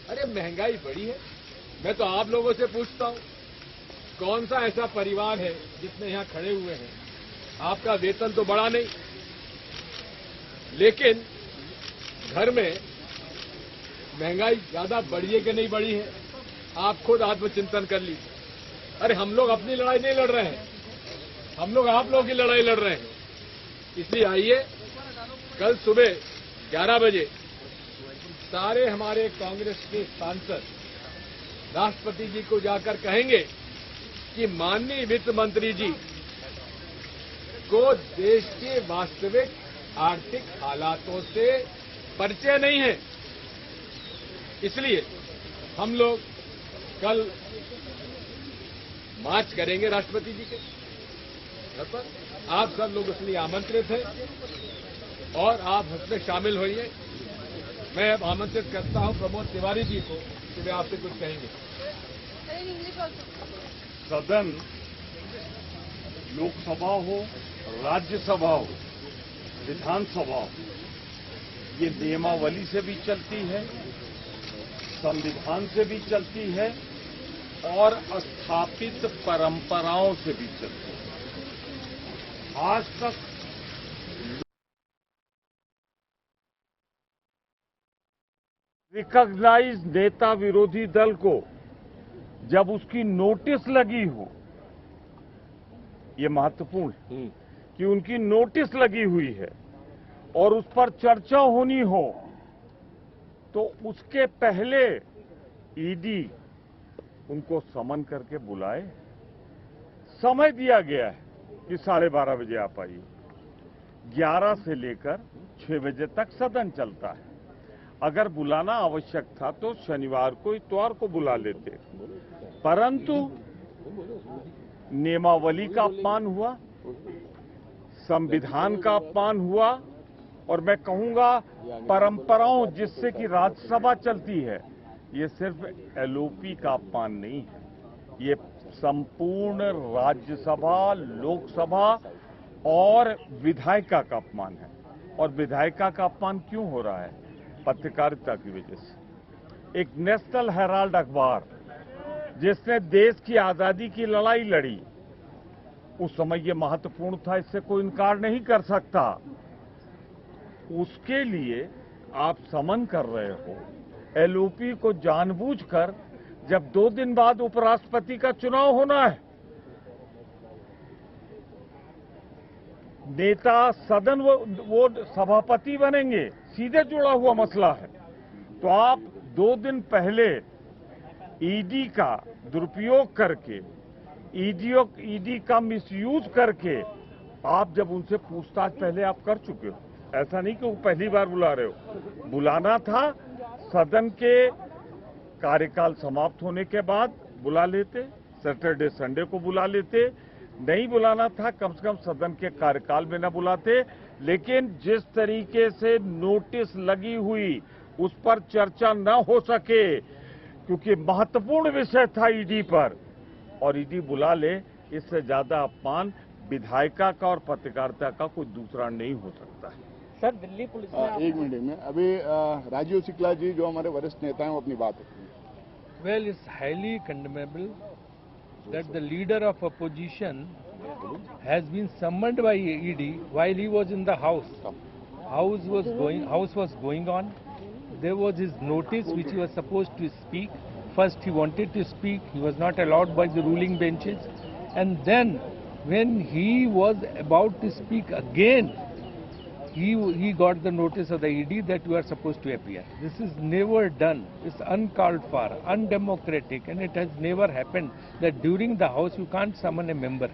अरे महंगाई बढ़ी है। मैं तो आप लोगों से पूछता हूं, कौन सा ऐसा परिवार है जितने यहां खड़े हुए हैं, आपका वेतन तो बढ़ा नहीं, लेकिन घर में महंगाई ज्यादा बढ़ी है कि नहीं बढ़ी है? आप खुद आत्मचिंतन कर लीजिए। अरे हम लोग अपनी लड़ाई नहीं लड़ रहे हैं, हम लोग आप लोगों की लड़ाई लड़ रहे हैं। इसलिए आइए, कल सुबह 11 बजे सारे हमारे कांग्रेस के सांसद राष्ट्रपति जी को जाकर कहेंगे कि माननीय वित्त मंत्री जी को देश के वास्तविक आर्थिक हालातों से परिचय नहीं है। इसलिए हम लोग कल मार्च करेंगे राष्ट्रपति जी के घर पर। आप सब लोग इसलिए आमंत्रित हैं और आप उसमें शामिल होइए। मैं अब आमंत्रित करता हूं प्रमोद तिवारी जी को कि वे आपसे कुछ कहेंगे। सदन लोकसभा हो, राज्यसभा हो, विधानसभा हो, ये नियमावली से भी चलती है, संविधान से भी चलती है और स्थापित परंपराओं से भी चलती है। आज तक रिकॉग्नाइज नेता विरोधी दल को जब उसकी नोटिस लगी हो, ये महत्वपूर्ण है कि उनकी नोटिस लगी हुई है और उस पर चर्चा होनी हो, तो उसके पहले ईडी उनको समन करके बुलाए। समय दिया गया है कि 12:30 बजे आप आइए। 11 से लेकर 6 बजे तक सदन चलता है। अगर बुलाना आवश्यक था तो शनिवार को, इतवार को बुला लेते, परंतु नियमावली का अपमान हुआ, संविधान का अपमान हुआ और मैं कहूंगा परंपराओं जिससे कि राज्यसभा चलती है, ये सिर्फ एलओपी का अपमान नहीं है, ये संपूर्ण राज्यसभा, लोकसभा और विधायिका का अपमान है। और विधायिका का अपमान क्यों हो रहा है? पत्रकारिता की वजह से। एक नेशनल हेराल्ड अखबार जिसने देश की आजादी की लड़ाई लड़ी, उस समय ये महत्वपूर्ण था, इससे कोई इनकार नहीं कर सकता। उसके लिए आप समन कर रहे हो एलओपी को जानबूझकर, जब 2 दिन बाद उपराष्ट्रपति का चुनाव होना है। नेता सदन वो सभापति बनेंगे, सीधे जुड़ा हुआ मसला है। तो आप 2 दिन पहले ईडी का दुरुपयोग करके, ईडी का मिसयूज करके, आप जब उनसे पूछताछ पहले आप कर चुके हो। ऐसा नहीं कि वो पहली बार बुला रहे हो। बुलाना था, सदन के कार्यकाल समाप्त होने के बाद बुला लेते, सैटरडे संडे को बुला लेते। नहीं बुलाना था, कम से कम सदन के कार्यकाल में न बुलाते। लेकिन जिस तरीके से नोटिस लगी हुई, उस पर चर्चा न हो सके, क्योंकि महत्वपूर्ण विषय था ईडी पर, और ईडी बुला ले, इससे ज्यादा अपमान विधायिका का और पत्रकारिता का कोई दूसरा नहीं हो सकता है। सर, दिल्ली पुलिस ने एक मिनट में अभी राजीव शुक्ला जी जो हमारे वरिष्ठ नेता हैं वो अपनी बात रखेंगे। Well, it's highly condemnable that the leader of opposition has been summoned by ED while he was in the house. House was going on. There was his notice which he was supposed to speak. First he wanted to speak, he was not allowed by the ruling benches. And then when he was about to speak again, he got the notice of the ED that you are supposed to appear. This is never done. It's uncalled for, undemocratic, and it has never happened that during the house you can't summon a member.